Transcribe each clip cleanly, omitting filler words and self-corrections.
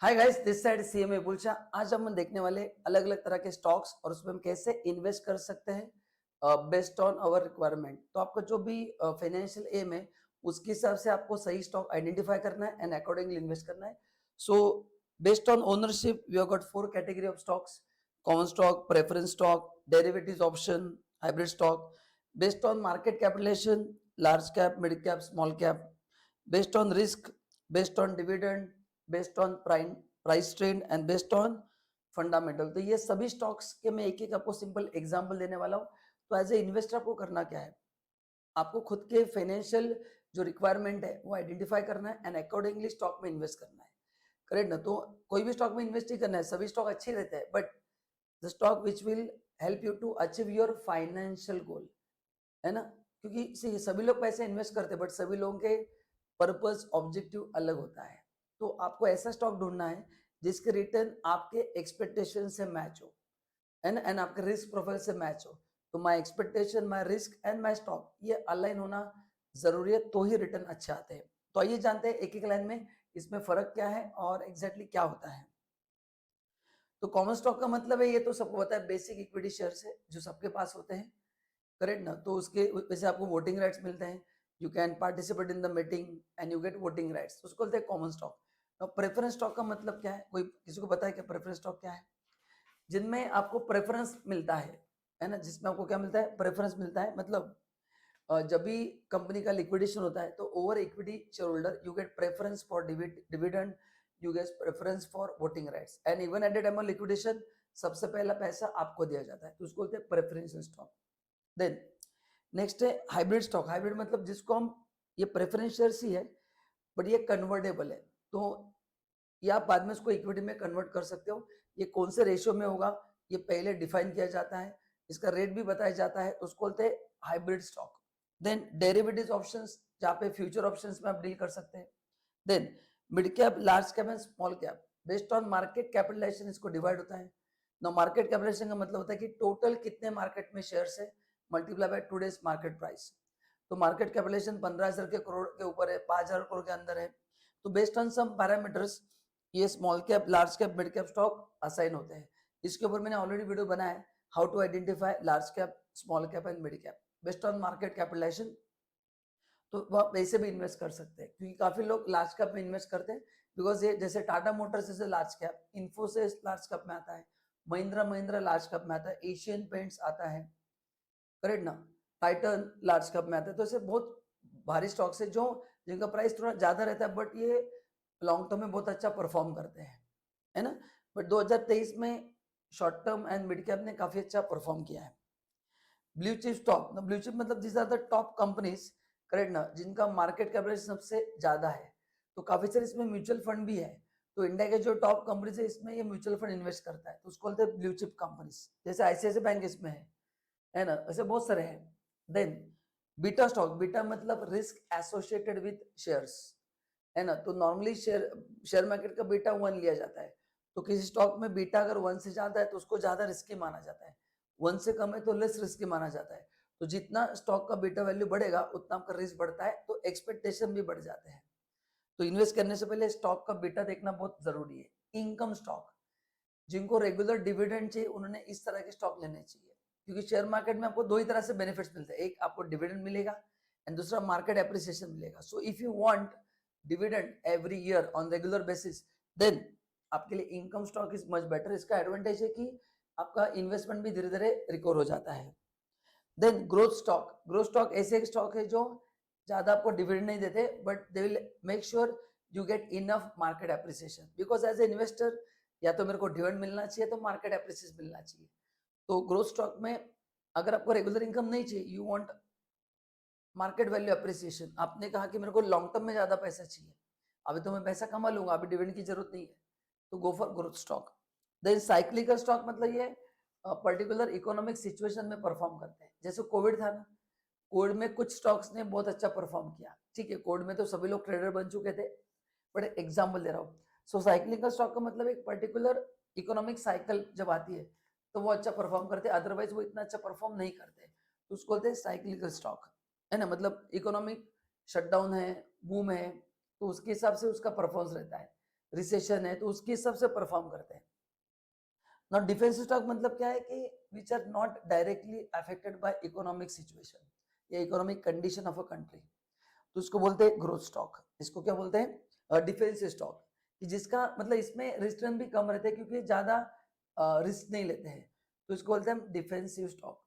Hi guys, this side CMA बुलशा। आज हम देखने वाले अलग अलग तरह के स्टॉक्स और उसमें हम कैसे इन्वेस्ट कर सकते हैं बेस्ड ऑन आवर रिक्वायरमेंट। तो आपका जो भी फाइनेंशियल एम है उसके हिसाब से आपको सही स्टॉक आइडेंटिफाई करना है एंड अकॉर्डिंगली इन्वेस्ट करना है। So based on ownership we have got 4 category of stocks: common stock, preference stock, derivatives option, hybrid stock. Based on market capitalisation, large cap, mid cap, small cap. Based on risk, based on dividend, based on price trend and based on fundamental. तो ये सभी stocks के मैं एक एक आपको simple example देने वाला हूँ। तो एज ए इन्वेस्टर आपको करना क्या है, आपको खुद के फाइनेंशियल जो रिक्वायरमेंट है वो आइडेंटिफाई करना है एंड अकॉर्डिंगली स्टॉक में इन्वेस्ट करना है। करेक्ट ना? तो कोई भी स्टॉक में इन्वेस्ट ही करना है, सभी स्टॉक अच्छे रहते हैं, but the stock which will help you to achieve your financial goal, है ना? क्योंकि सभी लोग पैसे इन्वेस्ट करते हैं बट सभी लोगों के पर्पस ऑब्जेक्टिव अलग होता है। तो आपको ऐसा स्टॉक ढूंढना है जिसके रिटर्न आपके एक्सपेक्टेशन से मैच हो, है ना, एंड आपके रिस्क प्रोफाइल से मैच हो। तो my expectation, my risk and my stock ये अलाइन होना जरूरी है, तो ही रिटर्न अच्छे आते हैं। तो आइए जानते हैं एक एक लाइन में इसमें फर्क क्या है और एग्जैक्टली क्या होता है। तो कॉमन स्टॉक का मतलब है, ये तो सबको पता है, बेसिक इक्विटी शेयर्स है जो सबके पास होते हैं। करेक्ट ना? तो उसके वैसे आपको वोटिंग राइट्स मिलते हैं, you can participate in the meeting and you get voting rights, उसको बोलते हैं कॉमन स्टॉक। अब प्रेफरेंस स्टॉक का मतलब क्या है? कोई किसी को पता है क्या प्रेफरेंस स्टॉक क्या है? जिनमें आपको प्रेफरेंस मिलता है ना, जिसमें आपको क्या मिलता है? प्रेफरेंस मिलता है। मतलब जब भी कंपनी का लिक्विडेशन होता है तो over equity share holder you get preference for dividend, you get preference for voting rights and even at the time of liquidation सबसे पहला पैसा आपको दिया जाता है, तो उसको बोलते हैं प्रेफरेंशियल स्टॉक। देन नेक्स्ट है हाइब्रिड स्टॉक। हाइब्रिड मतलब जिसको हम, ये प्रेफरेंस शेयर्स ही है बट ये कन्वर्टेबल है, तो ये आप बाद में इसको इक्विटी में कन्वर्ट कर सकते हो। ये कौन से रेशियो में होगा ये पहले डिफाइन किया जाता है, इसका रेट भी बताया जाता है, तो उसको बोलते हैं hybrid stock. Then derivative options, जहाँ पे फ्यूचर ऑप्शंस में आप डील कर सकते हैं। Then mid cap, large cap and small cap, based on market capitalisation इसको डिवाइड होता है ना। मार्केट कैपिटलाइजेशन का मतलब होता है कि टोटल कितने मार्केट में शेयर्स है multiply by today's market price. तो मार्केट कैपिटलाइजेशन 15,000 के करोड़ के ऊपर है, 5,000 करोड़ के अंदर है। तो बेस्ड ऑन सम पैरामीटर्स ये small cap, large cap, mid cap stock assign होते हैं। इसके ऊपर मैंने ऑलरेडी वीडियो बनाया है, how to identify large cap, small cap and mid cap based on market capitalisation. तो वो आप वैसे भी इन्वेस्ट कर सकते हैं, क्योंकि काफी लोग लार्ज कैप में इन्वेस्ट करते हैं बिकॉज ये जैसे टाटा मोटर्स जैसे large cap, Infosys large cap में आता है, महिंद्रा महिंद्रा लार्ज कैप में आता है, एशियन पेंट्स आता है, करेक्ट ना, टाइटन लार्ज कैप में आता है। तो ऐसे बहुत भारी स्टॉक्स है जो जिनका प्राइस थोड़ा ज्यादा रहता है बट ये लॉन्ग टर्म में बहुत अच्छा परफॉर्म करते हैं, है ना। बट 2023 में short term and mid cap ने काफी अच्छा परफॉर्म किया है। Blue chip stock, blue chip मतलब these are the top companies, correct ना, जिनका मार्केट कैपिटलाइजेशन सबसे ज्यादा है। तो काफी सारे इसमें म्यूचुअल फंड भी है। तो इंडिया के जो टॉप कंपनीज है इसमें ये म्यूचुअल फंड इन्वेस्ट करता है, तो उसको बोलते हैं ब्लू चिप कंपनीज। जैसे आईसीआईसीआई बैंक इसमें है ना, ऐसे बहुत सारे हैं। देन बीटा स्टॉक, बीटा मतलब रिस्क एसोसिएटेड विद शेयर्स, है ना। तो नॉर्मली शेयर शेयर मार्केट का बीटा 1 लिया जाता है। तो किसी स्टॉक में बीटा अगर 1 से ज्यादा है तो उसको ज्यादा रिस्की माना जाता है, 1 से कम है तो लेस रिस्की माना जाता है। तो जितना स्टॉक का बीटा वैल्यू बढ़ेगा उतना आपका रिस्क बढ़ता है, तो एक्सपेक्टेशन भी बढ़ जाते हैं। तो इन्वेस्ट करने से पहले स्टॉक का बीटा देखना बहुत जरूरी है। इनकम स्टॉक, जिनको रेगुलर डिविडेंड चाहिए उन्होंने इस तरह के स्टॉक लेने चाहिए, क्योंकि शेयर मार्केट में आपको दो ही तरह से बेनिफिट्स मिलते हैं, एक आपको डिविडेंड मिलेगा एंड दूसरा मार्केट एप्रिसिएशन मिलेगा। So if you want dividend every year on regular basis then आपके लिए income stock is much better. इसका एडवांटेज है कि आपका इन्वेस्टमेंट भी धीरे धीरे रिकवर हो जाता है। Then growth stock, growth stock ऐसे एक स्टॉक है जो ज्यादा आपको डिविडेंड नहीं देते but they will make sure you get enough market appreciation, because as a investor या तो मेरे को डिविडेंड मिलना चाहिए तो मार्केट एप्रिसिएशन मिलना चाहिए। तो ग्रोथ स्टॉक में अगर आपको रेगुलर इनकम नहीं चाहिए, you want market value appreciation, आपने कहा कि मेरे को लॉन्ग टर्म में ज्यादा पैसा चाहिए, अभी तो मैं पैसा कमा लूंगा, अभी डिविडेंड की जरूरत नहीं है, तो go for growth stock. Then cyclical stock मतलब ये पर्टिकुलर इकोनॉमिक सिचुएशन में परफॉर्म करते हैं। जैसे कोविड था ना, कोविड में कुछ स्टॉक्स ने बहुत अच्छा परफॉर्म किया, ठीक है, कोविड में तो सभी लोग ट्रेडर बन चुके थे, बट एग्जाम्पल दे रहा हूँ। सो साइक्लिकल स्टॉक का मतलब एक पर्टिकुलर इकोनॉमिक साइकिल जब आती है तो वो अच्छा परफॉर्म करते हैं, अदरवाइज वो इतना अच्छा परफॉर्म नहीं करते, तो उसको बोलते हैं साइक्लिकल स्टॉक, है ना। मतलब इकोनॉमिक शटडाउन है, बूम है, तो उसके हिसाब से उसका परफॉर्मेंस रहता है। रिसेशन है, तो उसके हिसाब से परफॉर्म करते हैं। नाउ डिफेंसिव स्टॉक मतलब क्या है कि which are not directly affected by economic situation या economic condition of a country, तो इसको बोलते हैं ग्रोथ स्टॉक। इसको क्या बोलते हैं? डिफेंसिव स्टॉक, कि जिसका मतलब इसमें रिटर्न भी कम रहते हैं क्योंकि ज्यादा रिस्क नहीं लेते हैं, तो इसको बोलते हैं डिफेंसिव स्टॉक।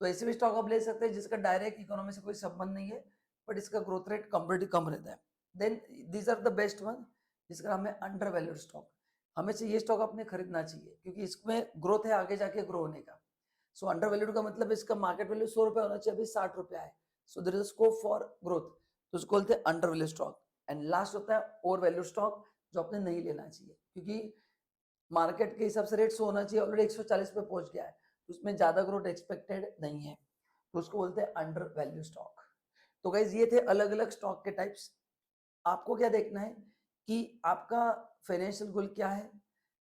तो ऐसे भी स्टॉक आप ले सकते हैं जिसका डायरेक्ट इकोनॉमी से कोई संबंध नहीं है, बट इसका ग्रोथ रेट कंपेरेटिव कम रहता है। Then these are the best one, जिसका नाम है अंडर वैल्यूड स्टॉक। हमें से ये स्टॉक आपने खरीदना चाहिए क्योंकि इसमें ग्रोथ है आगे जाके ग्रो होने का। सो अंडर वैल्यूड का मतलब इसका मार्केट वैल्यू 100 रुपए होना चाहिए, अभी 60 रुपए है, so there is scope for growth, तो उसको बोलते हैं under value stock. And last होता है ओवर वैल्यू स्टॉक, जो आपने नहीं लेना चाहिए क्योंकि मार्केट के हिसाब से रेट 100 होना चाहिए, ऑलरेडी 140 पे पहुंच गया है, तो उसमें ज्यादा ग्रोथ एक्सपेक्टेड नहीं है, तो उसको बोलते हैं अंडर वैल्यू स्टॉक। तो गाइज ये थे अलग अलग स्टॉक के टाइप्स। आपको क्या देखना है कि आपका फाइनेंशियल गोल क्या है,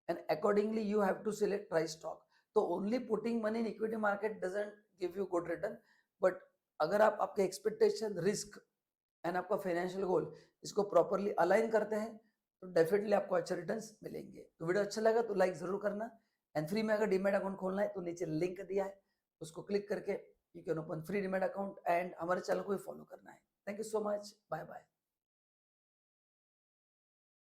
and accordingly you have to select right stock. तो only putting money in equity market doesn't give you good return, but अगर आप आपके एक्सपेक्टेशन, रिस्क एंड आपका फाइनेंशियल गोल इसको प्रॉपरली अलाइन करते हैं, तो डेफिनेटली आपको अच्छे रिटर्न्स मिलेंगे। तो वीडियो अच्छा लगा तो लाइक जरूर करना, एंड फ्री में अगर डीमैट अकाउंट खोलना है तो नीचे लिंक दिया है, उसको क्लिक करके you can open free demat account, and हमारे चैनल को भी फॉलो करना है। Thank you so much, bye bye.